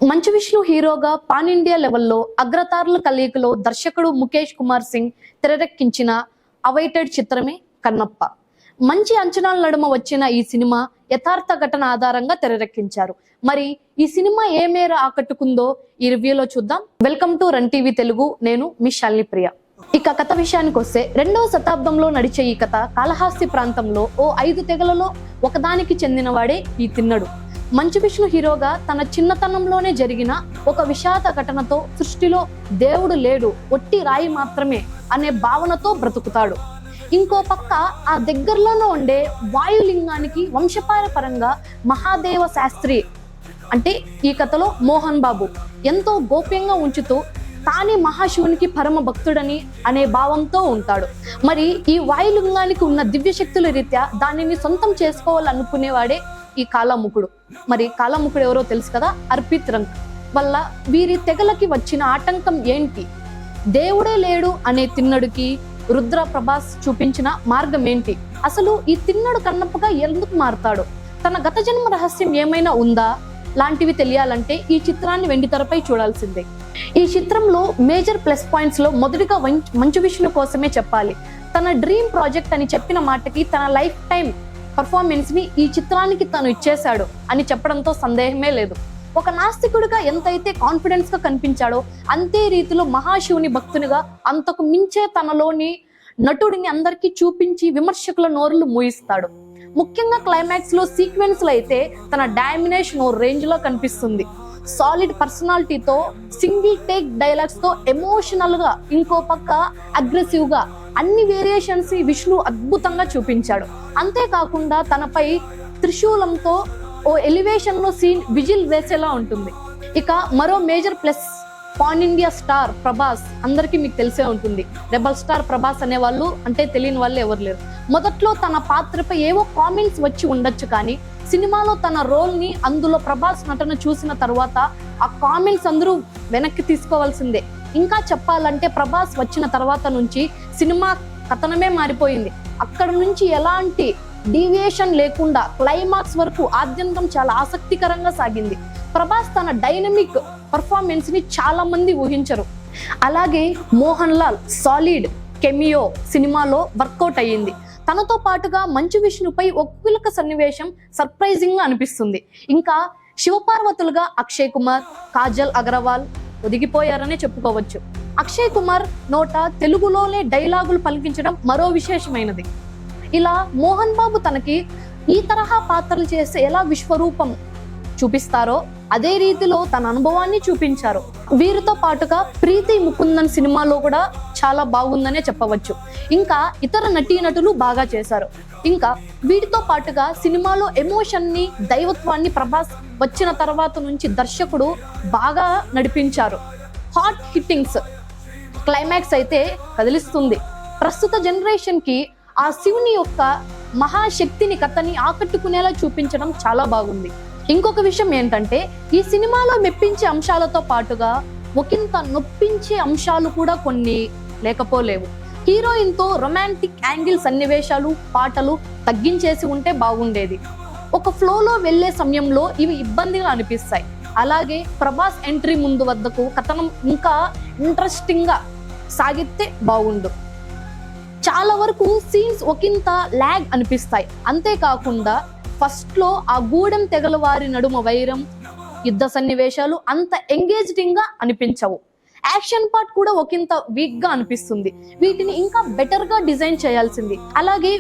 మంచు విష్ణు హీరోగా pan India లెవెల్లో అగ్రతారుల కలయికలో దర్శకుడు ముఖేష్ కుమార్ సింగ్ తెరకెక్కించిన అవైటెడ్ చిత్రమే కన్నప్ప. మంచి అంచనాల నడుమ వచ్చిన ఈ సినిమా యథార్థ ఘటన ఆధారంగా తెరకెక్కించారు. మరి ఈ సినిమా ఏ మేర ఆకట్టుకుందో ఈ రివ్యూలో చూద్దాం. Welcome to run TV Telugu. నేను మీ శాలిని ప్రియ. ఇక కథ విషయానికి వస్తే 2వ శతాబ్దంలో నడిచే ఈ కథ కాళహస్తి ప్రాంతంలో ఓ 5 తెగలలో ఒకదానికి చెందినవాడే ఈ తిన్నడు. మంచు విష్ణు హీరోగా తన చిన్నతనంలోనే జరిగిన ఒక విషాద ఘటనతో సృష్టిలో దేవుడు లేడు, ఒట్టి రాయి మాత్రమే అనే భావనతో బ్రతుకుతాడు. ఇంకో పక్క ఆ దగ్గరలోనే ఉండే వాయులింగానికి వంశపారపరంగా మహాదేవ శాస్త్రి అంటే ఈ కథలో మోహన్ బాబు ఎంతో గోప్యంగా ఉంచుతూ తానే మహాశివునికి పరమ భక్తుడని అనే భావంతో ఉంటాడు. మరి ఈ వాయులింగానికి ఉన్న దివ్య శక్తుల రీత్యా దానిని సొంతం చేసుకోవాలనుకునేవాడే ఈ కాలాముఖుడు. మరి కాలాముఖుడు ఎవరో తెలుసు కదా, అర్పిత్ రంగ్ వల్ల వీరి తెగలకి వచ్చిన ఆటంకం ఏంటి, దేవుడే లేడు అనే తిన్నడుకి రుద్ర ప్రభాస్ చూపించిన మార్గం ఏంటి, అసలు ఈ తిన్నడు కన్నప్పగా ఎందుకు మారుతాడు, తన గత జన్మ రహస్యం ఏమైనా ఉందా లాంటివి తెలియాలంటే ఈ చిత్రాన్ని వెండితెరపై చూడాల్సిందే. ఈ చిత్రంలో మేజర్ ప్లస్ పాయింట్స్ లో మొదటిగా మంచు విష్ణు కోసమే చెప్పాలి. తన డ్రీమ్ ప్రాజెక్ట్ అని చెప్పిన మాటకి తన లైఫ్ టైం పర్ఫార్మెన్స్ ని ఈ చిత్రానికి తను ఇచ్చేశాడు అని చెప్పడంతో సందేహమే లేదు. ఒక నాస్తికుడిగా ఎంతైతే కాన్ఫిడెన్స్ గా కనిపించాడో అంతే రీతిలో మహాశివుని భక్తునిగా అంతకు మించే తనలోని నటుడిని అందరికీ చూపించి విమర్శకుల నోరులు మూయిస్తాడు. ముఖ్యంగా క్లైమాక్స్ లో సీక్వెన్స్ లో అయితే తన డామినేషన్ ఓ రేంజ్ లో కనిపిస్తుంది. సాలిడ్ పర్సనాలిటీతో సింగిల్ టేక్ డైలాగ్స్ తో ఎమోషనల్ గా, ఇంకో పక్క అగ్రెసివ్ గా అన్ని వేరియేషన్స్ విష్ణు అద్భుతంగా చూపించాడు. అంతేకాకుండా తనపై త్రిశూలంతో ఓ ఎలివేషన్ లో సీన్ విజిల్ వేసేలా ఉంటుంది. ఇక మరో major plus pan India star Prabhas. అందరికీ మీకు తెలిసే ఉంటుంది, రెబల్ స్టార్ ప్రభాస్ అనే వాళ్ళు అంటే తెలియని వాళ్ళు ఎవరు లేరు. మొదట్లో తన పాత్రపై ఏవో కామెంట్స్ వచ్చి ఉండొచ్చు, కానీ సినిమాలో తన రోల్ ని, అందులో ప్రభాస్ నటన చూసిన తర్వాత ఆ కామెంట్స్ అందరూ వెనక్కి తీసుకోవాల్సిందే. ఇంకా చెప్పాలంటే ప్రభాస్ వచ్చిన తర్వాత నుంచి సినిమా కథనమే మారిపోయింది. అక్కడ నుంచి ఎలాంటి డీవియేషన్ లేకుండా క్లైమాక్స్ వరకు ఆద్యంతం చాలా ఆసక్తికరంగా సాగింది. ప్రభాస్ తన డైనమిక్ పర్ఫార్మెన్స్ ని చాలా మంది ఊహించరు. అలాగే మోహన్ లాల్ సాలిడ్ కెమియో సినిమాలో వర్కౌట్ అయ్యింది. తనతో పాటుగా మంచు విష్ణుపై ఒక్కొక్క సన్నివేశం సర్ప్రైజింగ్ గా అనిపిస్తుంది. ఇంకా శివపార్వతులుగా అక్షయ్ కుమార్, కాజల్ అగర్వాల్ ఒదిగిపోయారనే చెప్పుకోవచ్చు. అక్షయ్ కుమార్ నోట తెలుగులోనే డైలాగులు పలికించడం మరో విశేషమైనది. ఇలా మోహన్ బాబు తనకి ఈ తరహా పాత్రలు చేస్తే ఎలా విశ్వరూపం చూపిస్తారో అదే రీతిలో తన అనుభవాన్ని చూపించారు. వీరితో పాటుగా ప్రీతి ముకుందన్ సినిమాలో కూడా చాలా బాగుందనే చెప్పవచ్చు. ఇంకా ఇతర నటీనటులు బాగా చేశారు. ఇంకా వీటితో పాటుగా సినిమాలో ఎమోషన్ ని, దైవత్వాన్ని ప్రభాస్ వచ్చిన తర్వాత నుంచి దర్శకుడు బాగా నడిపించారు. హాట్ హిట్టింగ్స్, క్లైమాక్స్ అయితే కదిలిస్తుంది. ప్రస్తుత జనరేషన్ కి ఆ శివుని యొక్క మహాశక్తిని, కథని ఆకట్టుకునేలా చూపించడం చాలా బాగుంది. ఇంకొక విషయం ఏంటంటే ఈ సినిమాలో మెప్పించే అంశాలతో పాటుగా ఒకంత నొప్పించే అంశాలు కూడా కొన్ని లేకపోలేవు. హీరోయిన్ తో రొమాంటిక్ యాంగిల్ సన్నివేశాలు, పాటలు తగ్గించేసి ఉంటే బాగుండేది. ఒక ఫ్లోలో వెళ్లే సమయంలో ఇవి ఇబ్బందిగా అనిపిస్తాయి. అలాగే ప్రభాస్ ఎంట్రీ ముందు వద్దకు కథనం ఇంకా ఇంట్రెస్టింగ్ గా సాగితే బాగుండు. చాలా వరకు సీన్స్ ఒకంత ల్యాగ్ అనిపిస్తాయి. అంతేకాకుండా ఫస్ట్ లో ఆ గూడెం తెగల వారి నడుమ వైరం, యుద్ధ సన్నివేశాలు అంత ఎంగేజింగ్ గా అనిపించవు. యాక్షన్ పార్ట్ కూడా ఒకంత వీక్ గా అనిపిస్తుంది. వీటిని ఇంకా బెటర్ గా డిజైన్ చేయాల్సింది. అలాగే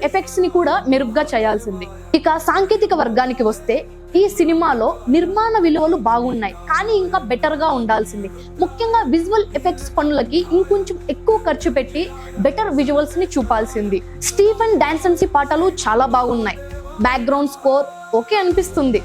ఎఫెక్ట్స్ ని కూడా మెరుగ్గా చేయాల్సింది. ఇక సాంకేతిక వర్గానికి వస్తే ఈ సినిమాలో నిర్మాణ విలువలు బాగున్నాయి, కానీ ఇంకా బెటర్ గా ఉండాల్సింది. ముఖ్యంగా విజువల్ ఎఫెక్ట్స్ పనులకి ఇంకొంచెం ఎక్కువ ఖర్చు పెట్టి బెటర్ విజువల్స్ ని చూపాల్సింది. స్టీఫెన్ డాన్సన్సీ పాటలు చాలా బాగున్నాయి. బ్యాక్గ్రౌండ్ స్కోర్ ఓకే అనిపిస్తుంది.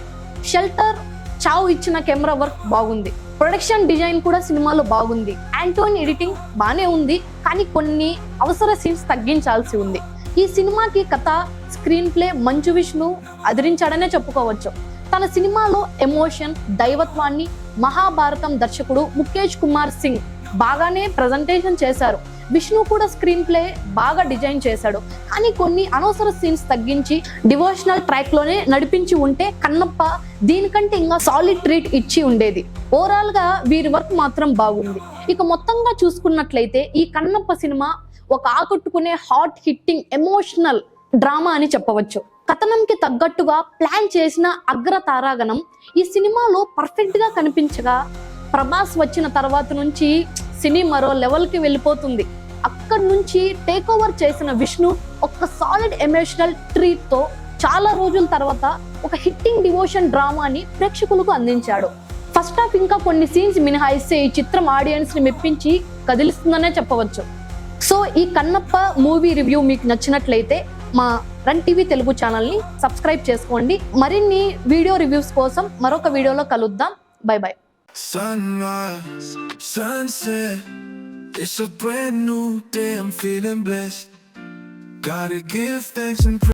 షెల్టర్ చావు ఇచ్చిన కెమెరా వర్క్ బాగుంది. ప్రొడక్షన్ డిజైన్ కూడా సినిమాలో బాగుంది. యాంటోనీ ఎడిటింగ్ బానే ఉంది, కానీ కొన్ని అవసర సీన్స్ తగ్గించాల్సి ఉంది. ఈ సినిమాకి కథ, స్క్రీన్ ప్లే మంచు విష్ణు అదిరించాడనే చెప్పుకోవచ్చు. తన సినిమాలో ఎమోషన్, దైవత్వాన్ని మహాభారతం దర్శకుడు ముఖేష్ కుమార్ సింగ్ బాగానే ప్రజెంటేషన్ చేశారు. విష్ణు కూడా స్క్రీన్ ప్లే బాగా డిజైన్ చేశాడు, కానీ కొన్ని అనవసర సీన్స్ తగ్గించి డివోషనల్ ట్రాక్ లోనే నడిపించి ఉంటే కన్నప్ప దీనికంటే ఇంకా సాలిడ్ ట్రీట్ ఇచ్చి ఉండేది. ఓవరాల్ గా వీరి వర్క్ మాత్రం బాగుంది. ఇక మొత్తంగా చూసుకున్నట్లయితే ఈ కన్నప్ప సినిమా ఒక ఆకట్టుకునే హాట్ హిట్టింగ్ ఎమోషనల్ డ్రామా అని చెప్పవచ్చు. కథనంకి తగ్గట్టుగా ప్లాన్ చేసిన అగ్ర తారాగణం ఈ సినిమాలో పర్ఫెక్ట్ గా కనిపించగా, ప్రభాస్ వచ్చిన తర్వాత నుంచి సినీ మరో లెవెల్ కి వెళ్ళిపోతుంది. అక్కడి నుంచి టేక్ ఓవర్ చేసిన విష్ణు ఒక సాలిడ్ ఎమోషనల్ ట్రీట్ తో చాలా రోజుల తర్వాత ఒక హిట్టింగ్ డివోషన్ డ్రామాని ప్రేక్షకులకు అందించాడు. ఫస్ట్ హాఫ్ ఇంకా కొన్ని సీన్స్ మినహాయిస్తే ఈ చిత్రం ఆడియన్స్ ని మెప్పించి కదిలిస్తుందనే చెప్పవచ్చు. సో ఈ కన్నప్ప మూవీ రివ్యూ మీకు నచ్చినట్లయితే మా రన్ టీవీ తెలుగు ఛానల్ని సబ్స్క్రైబ్ చేసుకోండి. మరిన్ని వీడియో రివ్యూస్ కోసం మరొక వీడియోలో కలుద్దాం. By by. Sunrise, sunset, it's a brand new day, I'm feeling blessed. Gotta give thanks and